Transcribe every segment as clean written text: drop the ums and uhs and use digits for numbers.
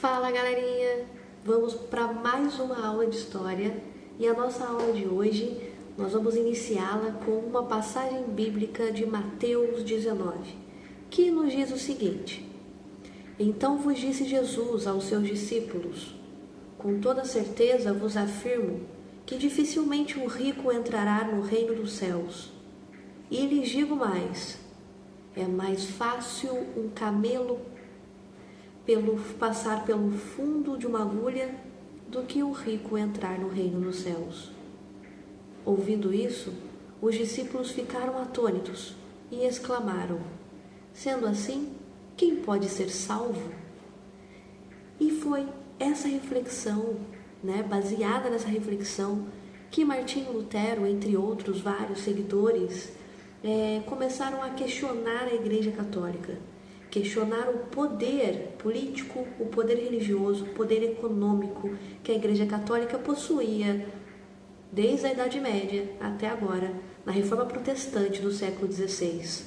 Fala galerinha, vamos para mais uma aula de história e a nossa aula de hoje nós vamos iniciá-la com uma passagem bíblica de Mateus 19, que nos diz o seguinte: Então vos disse Jesus aos seus discípulos: Com toda certeza vos afirmo que dificilmente um rico entrará no reino dos céus. E lhes digo mais: é mais fácil um camelo passar pelo fundo de uma agulha do que um rico entrar no reino dos céus. Ouvindo isso, os discípulos ficaram atônitos e exclamaram: Sendo assim, quem pode ser salvo? E foi essa reflexão, baseada nessa reflexão, que Martinho Lutero, entre outros vários seguidores, começaram a questionar a Igreja Católica. Questionar o poder político, o poder religioso, o poder econômico que a Igreja Católica possuía desde a Idade Média até agora, na Reforma Protestante do século XVI.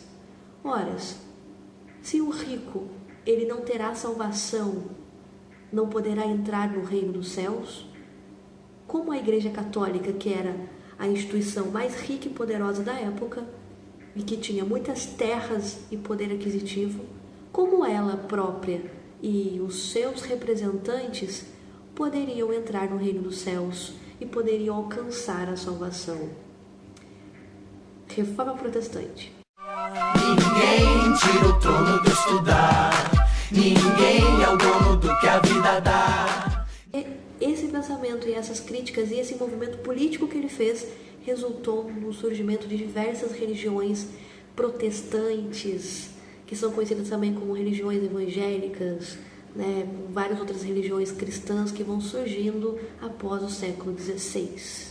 Ora, se o rico ele não terá salvação, não poderá entrar no reino dos céus, como a Igreja Católica, que era a instituição mais rica e poderosa da época e que tinha muitas terras e poder aquisitivo, como ela própria e os seus representantes poderiam entrar no reino dos céus e poderiam alcançar a salvação? Reforma Protestante. Ninguém tira o trono de estudar, ninguém é o dono do que a vida dá. Esse pensamento e essas críticas e esse movimento político que ele fez resultou no surgimento de diversas religiões protestantes, que são conhecidas também como religiões evangélicas, várias outras religiões cristãs que vão surgindo após o século XVI.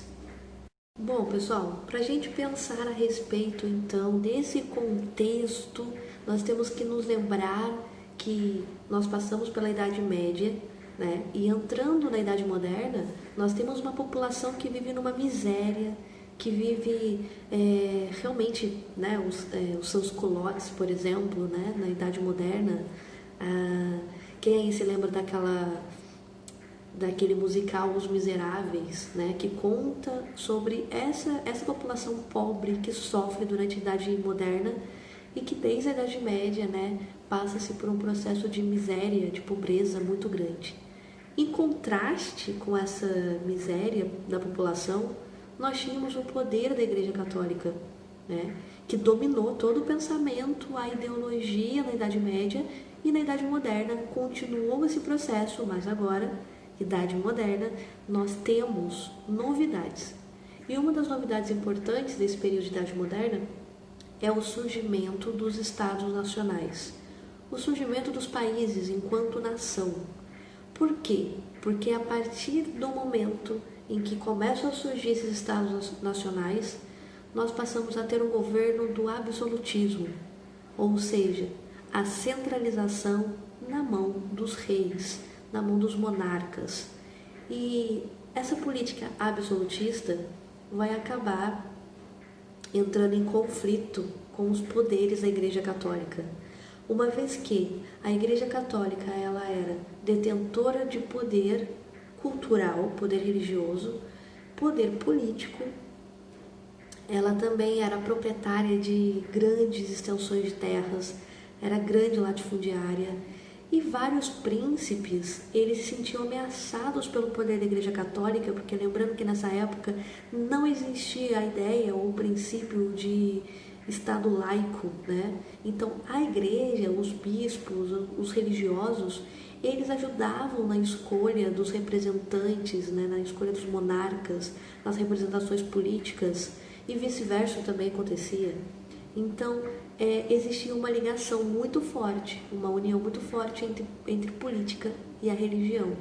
Bom, pessoal, para a gente pensar a respeito, então, desse contexto, nós temos que nos lembrar que nós passamos pela Idade Média, e entrando na Idade Moderna, nós temos uma população que vive numa miséria, que vive realmente, os sans-culottes, por exemplo, na Idade Moderna. Quem aí se lembra daquele musical Os Miseráveis, que conta sobre essa população pobre que sofre durante a Idade Moderna e que desde a Idade Média passa-se por um processo de miséria, de pobreza muito grande. Em contraste com essa miséria da população, nós tínhamos o poder da Igreja Católica, que dominou todo o pensamento, a ideologia na Idade Média, e na Idade Moderna continuou esse processo, mas agora, Idade Moderna, nós temos novidades. E uma das novidades importantes desse período de Idade Moderna é o surgimento dos Estados nacionais, o surgimento dos países enquanto nação. Por quê? Porque a partir do momento em que começam a surgir esses Estados nacionais, nós passamos a ter um governo do absolutismo, ou seja, a centralização na mão dos reis, na mão dos monarcas. E essa política absolutista vai acabar entrando em conflito com os poderes da Igreja Católica, uma vez que a Igreja Católica ela era detentora de poder cultural, poder religioso, poder político. Ela também era proprietária de grandes extensões de terras, era grande latifundiária, e vários príncipes eles se sentiam ameaçados pelo poder da Igreja Católica, porque lembrando que nessa época não existia a ideia ou o princípio de Estado laico, Então a Igreja, os bispos, os religiosos, eles ajudavam na escolha dos representantes, na escolha dos monarcas, nas representações políticas, e vice-versa também acontecia. Então, existia uma ligação muito forte, uma união muito forte entre política e a religião.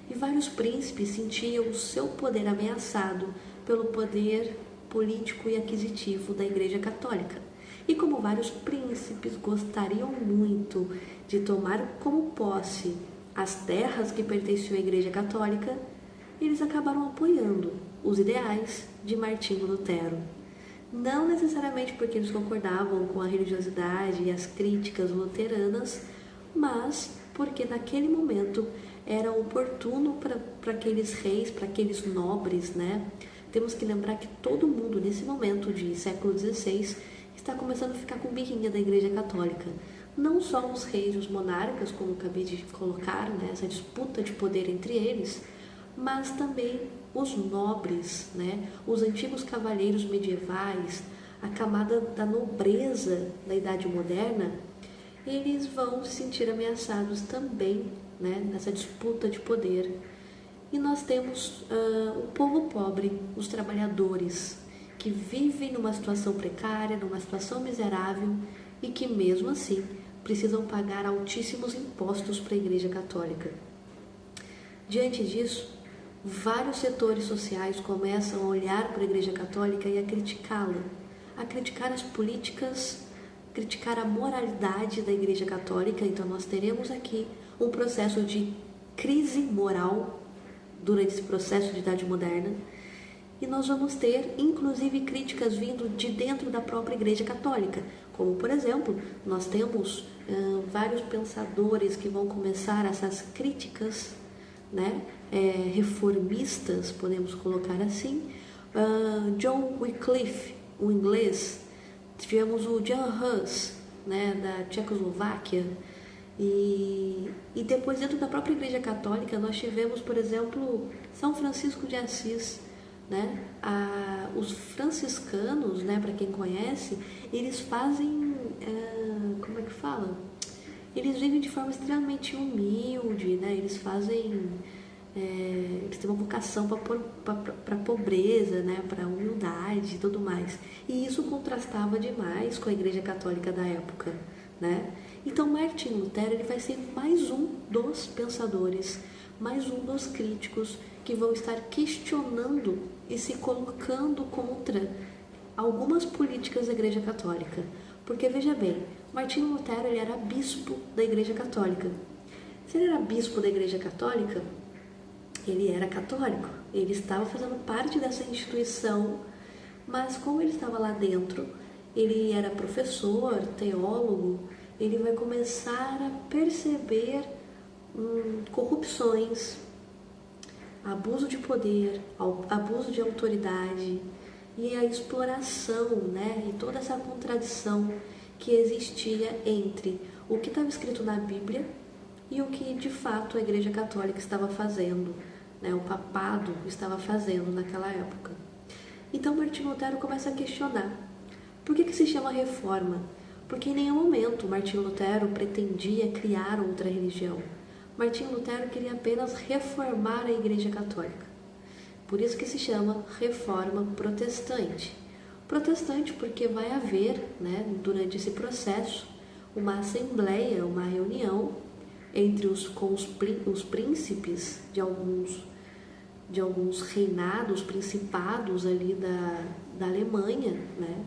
E vários príncipes sentiam o seu poder ameaçado pelo poder político e aquisitivo da Igreja Católica. E como vários príncipes gostariam muito de tomar como posse as terras que pertenciam à Igreja Católica, eles acabaram apoiando os ideais de Martinho Lutero. Não necessariamente porque eles concordavam com a religiosidade e as críticas luteranas, mas porque naquele momento era oportuno para aqueles reis, para aqueles nobres, né? Temos que lembrar que todo mundo, nesse momento de século XVI, está começando a ficar com birrinha da Igreja Católica. Não só os reis e os monarcas, como acabei de colocar, né, essa disputa de poder entre eles, mas também os nobres, né, os antigos cavaleiros medievais, a camada da nobreza da Idade Moderna, eles vão se sentir ameaçados também, né, nessa disputa de poder. E nós temos o povo pobre, os trabalhadores, que vivem numa situação precária, numa situação miserável e que mesmo assim precisam pagar altíssimos impostos para a Igreja Católica. Diante disso, vários setores sociais começam a olhar para a Igreja Católica e a criticá-la, a criticar as políticas, criticar a moralidade da Igreja Católica. Então nós teremos aqui um processo de crise moral durante esse processo de Idade Moderna, e nós vamos ter, inclusive, críticas vindo de dentro da própria Igreja Católica, como, por exemplo, nós temos vários pensadores que vão começar essas críticas, né, reformistas, podemos colocar assim. John Wycliffe, o inglês, tivemos o Jan Hus, né, da Tchecoslováquia, e depois dentro da própria Igreja Católica nós tivemos, por exemplo, São Francisco de Assis, né? Os franciscanos, né, para quem conhece, eles fazem, como é que fala? Eles vivem de forma extremamente humilde, né? Eles fazem, eles têm uma vocação para a pobreza, né, para a humildade e tudo mais. E isso contrastava demais com a Igreja Católica da época, né? Então Martinho Lutero, ele vai ser mais um dos pensadores, mais um dos críticos que vão estar questionando e se colocando contra algumas políticas da Igreja Católica. Porque, veja bem, Martinho Lutero, ele era bispo da Igreja Católica. Se ele era bispo da Igreja Católica, ele era católico. Ele estava fazendo parte dessa instituição, mas como ele estava lá dentro, ele era professor, teólogo, ele vai começar a perceber corrupções, abuso de poder, abuso de autoridade e a exploração, né, e toda essa contradição que existia entre o que estava escrito na Bíblia e o que de fato a Igreja Católica estava fazendo, né, o papado estava fazendo naquela época. Então Martinho Lutero começa a questionar: por que se chama reforma? Porque em nenhum momento Martinho Lutero pretendia criar outra religião. Martinho Lutero queria apenas reformar a Igreja Católica. Por isso que se chama Reforma Protestante. Protestante porque vai haver, né, durante esse processo, uma assembleia, uma reunião entre com os príncipes de alguns reinados, principados ali da Alemanha, né?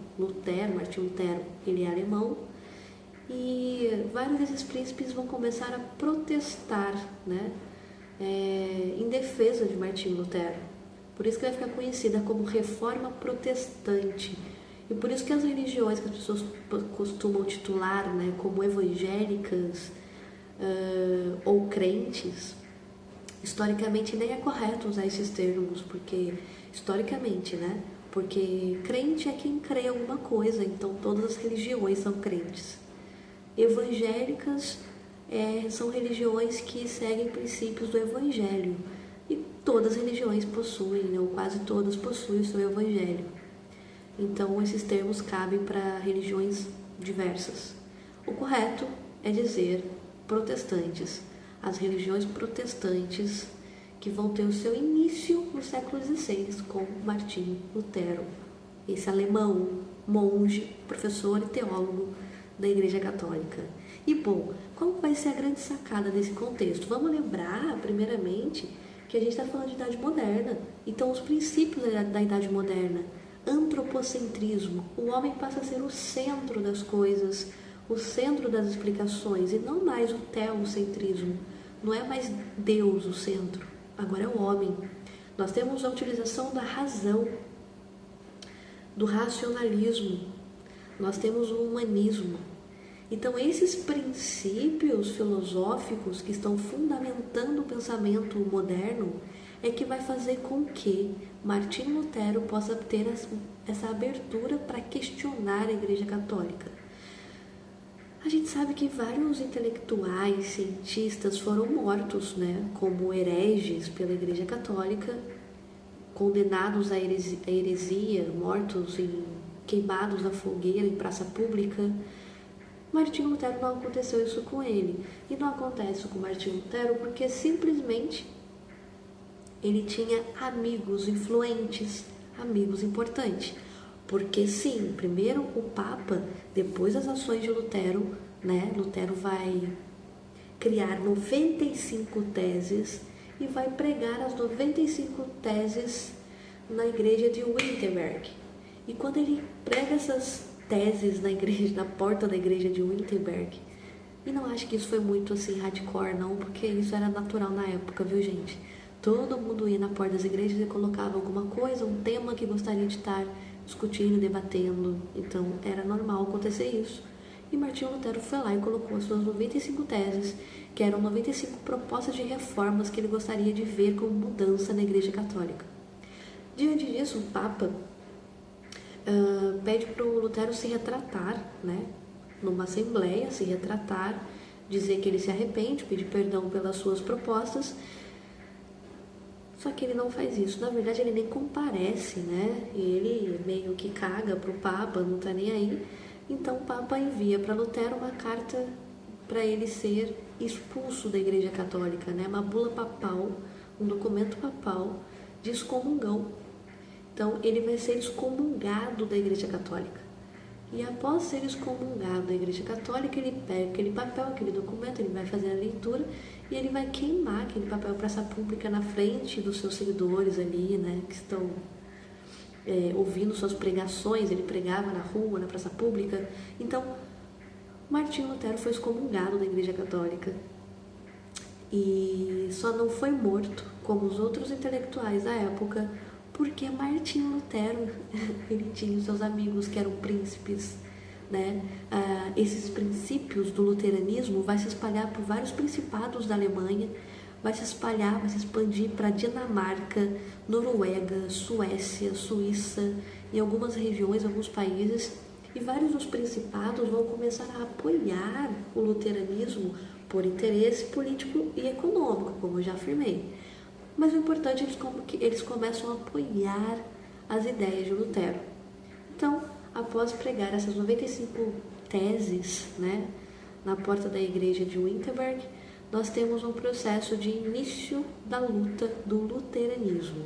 Martinho Lutero, ele é alemão, e vários desses príncipes vão começar a protestar, né, em defesa de Martinho Lutero. Por isso que vai ficar conhecida como Reforma Protestante. E por isso que as religiões que as pessoas costumam titular, né, como evangélicas ou crentes, historicamente nem é correto usar esses termos, porque historicamente, né? Porque crente é quem crê em alguma coisa, então todas as religiões são crentes. Evangélicas são religiões que seguem princípios do Evangelho, e todas as religiões possuem, né, ou quase todas possuem o seu Evangelho. Então esses termos cabem para religiões diversas. O correto é dizer protestantes, as religiões protestantes que vão ter o seu início no século XVI com Martinho Lutero, esse alemão, monge, professor e teólogo da Igreja Católica. E bom, qual vai ser a grande sacada desse contexto? Vamos lembrar, primeiramente, que a gente está falando de Idade Moderna. Então os princípios da Idade Moderna: antropocentrismo, o homem passa a ser o centro das coisas, o centro das explicações, e não mais o teocentrismo. Não é mais Deus o centro, agora é o homem. Nós temos a utilização da razão, do racionalismo, nós temos o humanismo. Então, esses princípios filosóficos que estão fundamentando o pensamento moderno é que vai fazer com que Martinho Lutero possa ter essa abertura para questionar a Igreja Católica. A gente sabe que vários intelectuais, cientistas foram mortos, né, como hereges pela Igreja Católica, condenados à heresia, mortos queimados na fogueira em praça pública. Martinho Lutero não aconteceu isso com ele. E não acontece com Martinho Lutero porque simplesmente ele tinha amigos influentes, amigos importantes. Porque sim, primeiro o Papa, depois das ações de Lutero, né? Lutero vai criar 95 teses e vai pregar as 95 teses na igreja de Wittenberg. E quando ele prega essas teses na igreja, na porta da igreja de Wittenberg, e não acho que isso foi muito assim hardcore não, porque isso era natural na época, viu gente? Todo mundo ia na porta das igrejas e colocava alguma coisa, um tema que gostaria de estar discutindo, debatendo. Então era normal acontecer isso. E Martinho Lutero foi lá e colocou as suas 95 teses, que eram 95 propostas de reformas que ele gostaria de ver como mudança na Igreja Católica. Diante disso, o Papa pede para o Lutero se retratar, né, numa assembleia, se retratar, dizer que ele se arrepende, pedir perdão pelas suas propostas. Só que ele não faz isso. Na verdade, ele nem comparece, né? Ele meio que caga pro Papa, não tá nem aí. Então, o Papa envia para Lutero uma carta para ele ser expulso da Igreja Católica, né? Uma bula papal, um documento papal de excomungão. Então, ele vai ser excomungado da Igreja Católica. E após ser excomungado da Igreja Católica, ele pega aquele papel, aquele documento, ele vai fazer a leitura e ele vai queimar aquele papel em praça pública na frente dos seus seguidores ali, né, que estão ouvindo suas pregações. Ele pregava na rua, na praça pública. Então, Martinho Lutero foi excomungado da Igreja Católica e só não foi morto, como os outros intelectuais da época, porque Martinho Lutero, ele tinha os seus amigos que eram príncipes, né? Esses princípios do luteranismo vai se espalhar por vários principados da Alemanha, vai se espalhar, vai se expandir para Dinamarca, Noruega, Suécia, Suíça, em algumas regiões, alguns países, e vários dos principados vão começar a apoiar o luteranismo por interesse político e econômico, como eu já afirmei. Mas o importante é que eles começam a apoiar as ideias de Lutero. Então, após pregar essas 95 teses, né, na porta da igreja de Wittenberg, nós temos um processo de início da luta do luteranismo.